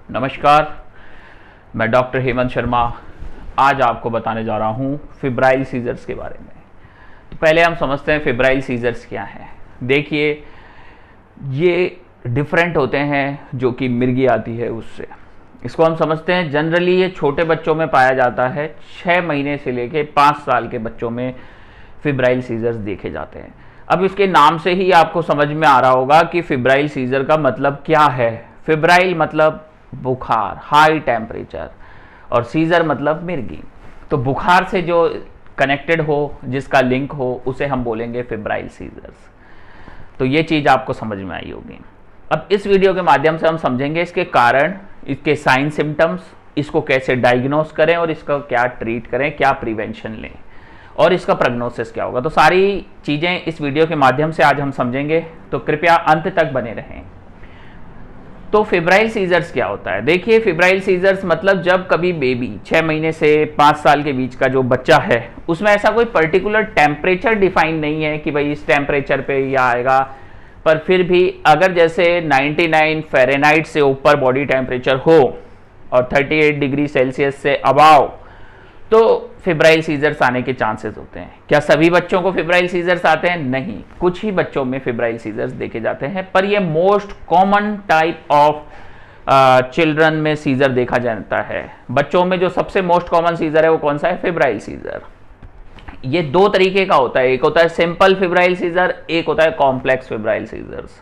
नमस्कार, मैं डॉक्टर हेमंत शर्मा आज आपको बताने जा रहा हूँ फिब्राइल सीजर्स के बारे में। तो पहले हम समझते हैं फिब्राइल सीजर्स क्या है। देखिए, ये डिफरेंट होते हैं जो कि मिर्गी आती है उससे। इसको हम समझते हैं जनरली ये छोटे बच्चों में पाया जाता है। 6 महीने से लेके 5 साल के बच्चों में फिब्राइल सीजर्स देखे जाते हैं। अब इसके नाम से ही आपको समझ में आ रहा होगा कि फिब्राइल सीजर का मतलब क्या है। फिब्राइल मतलब बुखार, हाई टेम्परेचर, और सीजर मतलब मिर्गी। तो बुखार से जो कनेक्टेड हो, जिसका लिंक हो, उसे हम बोलेंगे फिब्राइल सीजर्स। तो ये चीज आपको समझ में आई होगी। अब इस वीडियो के माध्यम से हम समझेंगे इसके कारण, इसके साइन सिम्टम्स, इसको कैसे डायग्नोस करें और इसका क्या ट्रीट करें, क्या प्रिवेंशन लें और इसका प्रोग्नोसिस क्या होगा। तो सारी चीजें इस वीडियो के माध्यम से आज हम समझेंगे, तो कृपया अंत तक बने रहें। तो फिब्राइल सीजर्स क्या होता है? देखिए, फिब्राइल सीजर्स मतलब जब कभी बेबी 6 महीने से 5 साल के बीच का जो बच्चा है, उसमें ऐसा कोई पर्टिकुलर टेम्परेचर डिफाइन नहीं है कि भाई इस टेम्परेचर पे ये आएगा, पर फिर भी अगर जैसे 99 फ़ारेनहाइट से ऊपर बॉडी टेम्परेचर हो और 38 डिग्री सेल्सियस से अबाव, तो फिब्राइल सीजर्स आने के चांसेस होते हैं। क्या सभी बच्चों को फिब्राइल सीजर्स आते हैं? नहीं, कुछ ही बच्चों में फिब्राइल सीजर्स देखे जाते हैं, पर ये most common type of children में सीजर देखा जाता है। बच्चों में जो सबसे मोस्ट कॉमन सीजर है वो कौन सा है? Febrile seizure. ये 2 तरीके का होता है, एक होता है सिंपल फिब्राइल सीजर, एक होता है कॉम्प्लेक्स फिब्राइल सीजर्स।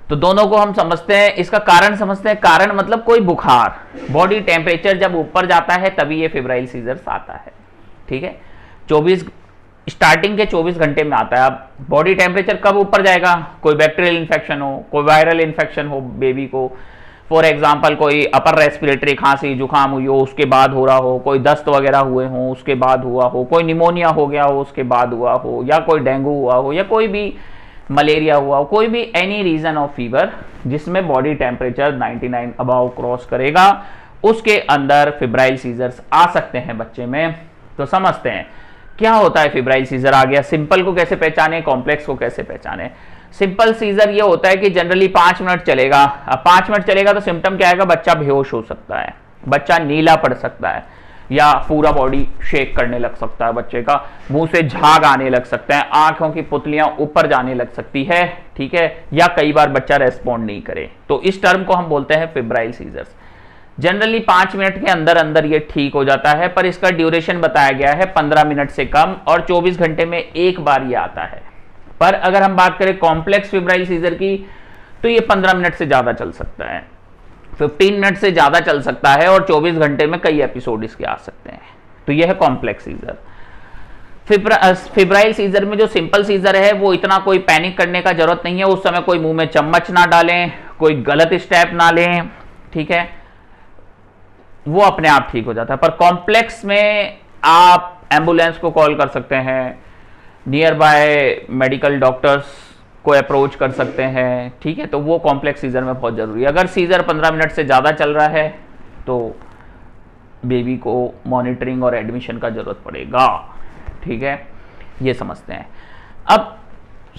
तो दोनों को हम समझते हैं, इसका कारण समझते हैं। कारण मतलब कोई बुखार, बॉडी टेम्परेचर जब ऊपर जाता है तभी ये फिब्राइल सीजर्स आता है। ठीक है, 24 स्टार्टिंग के 24 घंटे में आता है। अब बॉडी टेम्परेचर कब ऊपर जाएगा? कोई बैक्टीरियल इन्फेक्शन हो, कोई वायरल इन्फेक्शन हो बेबी को, फॉर एग्जाम्पल कोई अपर रेस्पिरेटरी खांसी जुकाम हुई हो उसके बाद हो रहा हो, कोई दस्त वगैरह हुए हो उसके बाद हुआ हो, कोई निमोनिया हो गया हो उसके बाद हुआ हो, या कोई डेंगू हुआ हो, या कोई भी मलेरिया हुआ हो, कोई भी एनी रीजन ऑफ फीवर जिसमें बॉडी टेम्परेचर 99 अबाव क्रॉस करेगा, उसके अंदर फिब्राइल सीजर्स आ सकते हैं बच्चे में। तो समझते हैं क्या होता है फिब्राइल सीजर। आ गया, सिंपल को कैसे पहचाने, कॉम्प्लेक्स को कैसे पहचाने। सिंपल सीजर ये होता है कि जनरली 5 मिनट चलेगा। अब 5 मिनट चलेगा तो सिम्टम क्या आएगा? बच्चा बेहोश हो सकता है, बच्चा नीला पड़ सकता है, या पूरा बॉडी शेक करने लग सकता है बच्चे का, मुंह से झाग आने लग सकता है, आंखों की पुतलियां ऊपर जाने लग सकती है। ठीक है, या कई बार बच्चा रेस्पॉन्ड नहीं करे, तो इस टर्म को हम बोलते हैं फिब्राइल सीजर्स। जनरली 5 मिनट के अंदर अंदर ये ठीक हो जाता है, पर इसका ड्यूरेशन बताया गया है 15 मिनट से कम, और 24 घंटे में एक बार ये आता है। पर अगर हम बात करें कॉम्प्लेक्स फिब्राइल सीजर की, तो ये 15 मिनट से ज्यादा चल सकता है, 15 मिनट से ज्यादा चल सकता है, और 24 घंटे में कई एपिसोड इसके आ सकते हैं। तो यह है कॉम्प्लेक्स सीजर। फिब्राइल सीजर में जो सिंपल सीजर है वो इतना कोई पैनिक करने का जरूरत नहीं है। उस समय कोई मुंह में चम्मच ना डालें, कोई गलत स्टेप ना लें, ठीक है, वो अपने आप ठीक हो जाता है। पर कॉम्प्लेक्स में आप एम्बुलेंस को कॉल कर सकते हैं, नियर बाय मेडिकल डॉक्टर्स को अप्रोच कर सकते हैं। ठीक है, तो वो कॉम्प्लेक्स सीजर में बहुत जरूरी है। अगर सीजर 15 मिनट से ज़्यादा चल रहा है तो बेबी को मॉनिटरिंग और एडमिशन का जरूरत पड़ेगा। ठीक है, ये समझते हैं। अब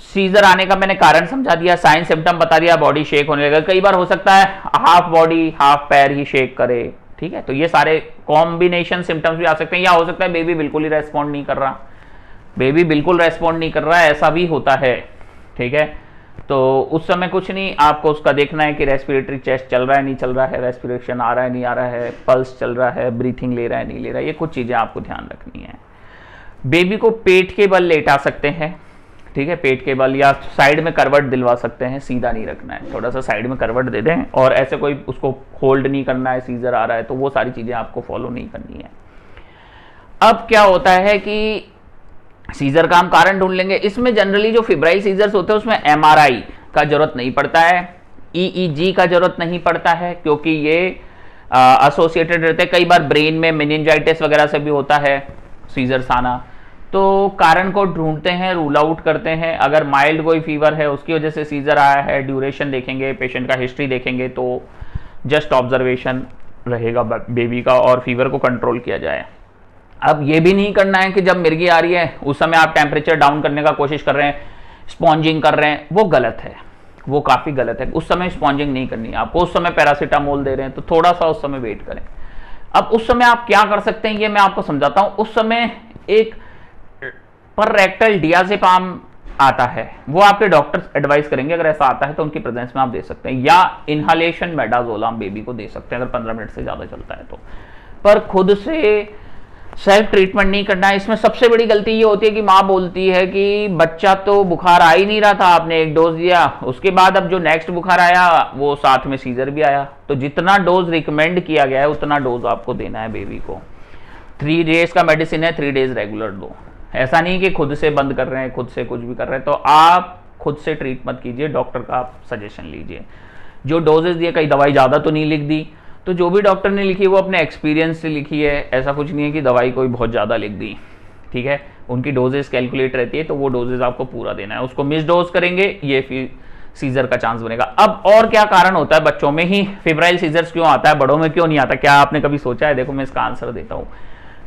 सीजर आने का मैंने कारण समझा दिया, साइन सिम्टम बता दिया, बॉडी शेक होने लगा। कई बार हो सकता है हाफ बॉडी हाफ पैर ही शेक करे। ठीक है, तो ये सारे कॉम्बिनेशन सिम्टम्स भी आ सकते हैं। या हो सकता है बेबी बिल्कुल ही रेस्पॉन्ड नहीं कर रहा, बेबी बिल्कुल रेस्पॉन्ड नहीं कर रहा है, ऐसा भी होता है। ठीक है, तो उस समय कुछ नहीं, आपको उसका देखना है कि रेस्पिरेटरी चेस्ट चल रहा है नहीं चल रहा है, रेस्पिरेशन आ रहा है नहीं आ रहा है, पल्स चल रहा है, ब्रीथिंग ले रहा है नहीं ले रहा है। ये कुछ चीज़ें आपको ध्यान रखनी है। बेबी को पेट के बल लेटा सकते हैं। ठीक है, पेट के बल, या साइड में करवट दिलवा सकते हैं, सीधा नहीं रखना है, थोड़ा सा साइड में करवट दे दें, और ऐसे कोई उसको होल्ड नहीं करना है, सीजर आ रहा है तो वो सारी चीज़ें आपको फॉलो नहीं करनी है। अब क्या होता है कि सीजर का हम कारण ढूंढ लेंगे। इसमें जनरली जो फिब्राइल सीजर्स होते हैं उसमें एमआरआई का जरूरत नहीं पड़ता है, ईईजी का जरूरत नहीं पड़ता है, क्योंकि ये एसोसिएटेड रहते हैं। कई बार ब्रेन में मेनिंजाइटिस वगैरह से भी होता है सीजर्स आना। तो कारण को ढूंढते हैं, रूल आउट करते हैं। अगर माइल्ड कोई फीवर है उसकी वजह से सीजर आया है, ड्यूरेशन देखेंगे, पेशेंट का हिस्ट्री देखेंगे, तो जस्ट ऑब्जर्वेशन रहेगा बेबी का और फीवर को कंट्रोल किया जाए। अब ये भी नहीं करना है कि जब मिर्गी आ रही है उस समय आप टेम्परेचर डाउन करने का कोशिश कर रहे हैं, स्पॉन्जिंग कर रहे हैं, वो गलत है। वो काफ़ी गलत है। उस समय स्पॉन्जिंग नहीं करनी है आपको। उस समय पैरासीटामोल दे रहे हैं तो थोड़ा सा उस समय वेट करें। अब उस समय आप क्या कर सकते हैं ये मैं आपको समझाता हूं। उस समय एक पर रेक्टल डियाजेपाम आता है, वो आपके डॉक्टर्स एडवाइस करेंगे, अगर ऐसा आता है तो उनकी प्रेजेंस में आप दे सकते हैं, या इनहालेशन मेडाजोलाम बेबी को दे सकते हैं अगर 15 मिनट से ज़्यादा चलता है तो। पर खुद से सेल्फ ट्रीटमेंट नहीं करना है। इसमें सबसे बड़ी गलती ये होती है कि माँ बोलती है कि बच्चा तो बुखार आ ही नहीं रहा था, आपने एक डोज दिया, उसके बाद अब जो नेक्स्ट बुखार आया वो साथ में सीजर भी आया। तो जितना डोज रिकमेंड किया गया है उतना डोज आपको देना है बेबी को। 3 डेज का मेडिसिन है, 3 डेज रेगुलर दो। ऐसा नहीं कि खुद से बंद कर रहे हैं, खुद से कुछ भी कर रहे हैं, तो आप खुद से ट्रीट मत कीजिए, डॉक्टर का आप सजेशन लीजिए। जो डोजेस दिए, कई दवाई ज़्यादा तो नहीं लिख दी, तो जो भी डॉक्टर ने लिखी वो अपने एक्सपीरियंस से लिखी है, ऐसा कुछ नहीं है कि दवाई कोई बहुत ज़्यादा लिख दी, ठीक है। उनकी डोजेस कैलकुलेट रहती है, तो वो डोजेस आपको पूरा देना है। उसको मिस डोज करेंगे ये फिर सीजर का चांस बनेगा। अब और क्या कारण होता है बच्चों में ही फिब्राइल सीजर्स क्यों आता है, बड़ों में क्यों नहीं आता, क्या आपने कभी सोचा है? देखो मैं इसका आंसर देता हूँ।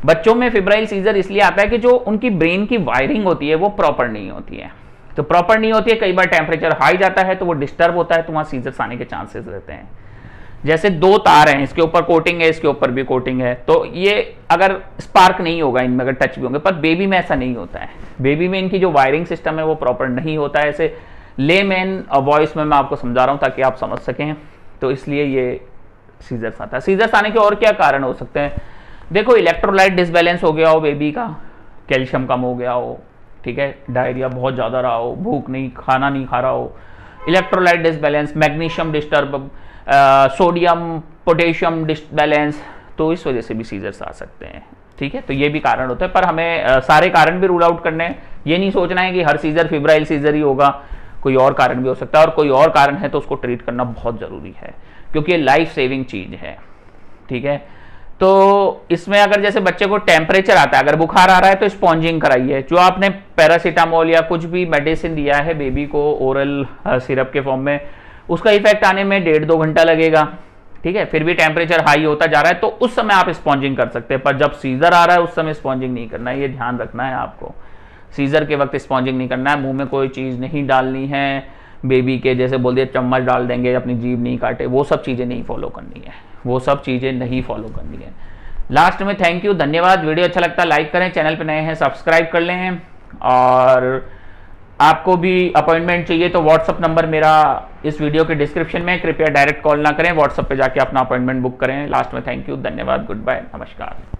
बच्चों में फिब्राइल सीजर इसलिए आता है कि जो उनकी ब्रेन की वायरिंग होती है वो प्रॉपर नहीं होती है। तो प्रॉपर नहीं होती है, कई बार टेम्परेचर हाई जाता है तो वो डिस्टर्ब होता है, तो वहाँ सीजर्स आने के चांसेस रहते हैं। जैसे 2 तार हैं, इसके ऊपर कोटिंग है, इसके ऊपर भी कोटिंग है, तो ये अगर स्पार्क नहीं होगा इनमें, अगर टच भी होंगे, पर बेबी में ऐसा नहीं होता है। बेबी में इनकी जो वायरिंग सिस्टम है वो प्रॉपर नहीं होता है। ऐसे लेमैन वॉइस में मैं आपको समझा रहा हूँ ताकि आप समझ सकें, तो इसलिए ये सीजर्स आता है। सीजर्स आने के और क्या कारण हो सकते हैं? देखो, इलेक्ट्रोलाइट डिसबैलेंस हो गया हो बेबी का, कैल्शियम कम हो गया हो, ठीक है, डायरिया बहुत ज़्यादा रहा हो, भूख नहीं, खाना नहीं खा रहा हो, electrolyte disbalance, magnesium disturb, sodium potassium disbalance, तो इस वजह से भी सीजर्स आ सकते हैं, ठीक है। तो ये भी कारण होते हैं, पर हमें सारे कारण भी रूल आउट करने हैं। ये नहीं सोचना है कि हर सीजर फिब्राइल सीजर ही होगा, कोई और कारण भी हो सकता है, और कोई और कारण है तो उसको ट्रीट करना बहुत ज़रूरी है, क्योंकि ये लाइफ सेविंग चीज़ है, ठीक है। तो इसमें अगर जैसे बच्चे को टेम्परेचर आता है, अगर बुखार आ रहा है तो स्पॉन्जिंग कराइए। जो आपने पैरासीटामोल या कुछ भी मेडिसिन दिया है बेबी को ओरल सिरप के फॉर्म में, उसका इफेक्ट आने में 1.5-2 घंटा लगेगा, ठीक है। फिर भी टेम्परेचर हाई होता जा रहा है तो उस समय आप स्पॉन्जिंग कर सकते हैं, पर जब सीजर आ रहा है उस समय स्पॉन्जिंग नहीं करना है, ये ध्यान रखना है आपको। सीजर के वक्त स्पॉन्जिंग नहीं करना है, मुंह में कोई चीज़ नहीं डालनी है बेबी के, जैसे बोल दिया चम्मच डाल देंगे, अपनी जीभ नहीं काटे, वो सब चीज़ें नहीं फॉलो करनी है, वो सब चीज़ें नहीं फॉलो करनी है। लास्ट में थैंक यू, धन्यवाद। वीडियो अच्छा लगता है लाइक करें, चैनल पे नए हैं सब्सक्राइब कर लें, और आपको भी अपॉइंटमेंट चाहिए तो व्हाट्सअप नंबर मेरा इस वीडियो के डिस्क्रिप्शन में, कृपया डायरेक्ट कॉल ना करें, व्हाट्सअप पे जाके अपना अपॉइंटमेंट बुक करें। लास्ट में थैंक यू, धन्यवाद, गुड बाय, नमस्कार।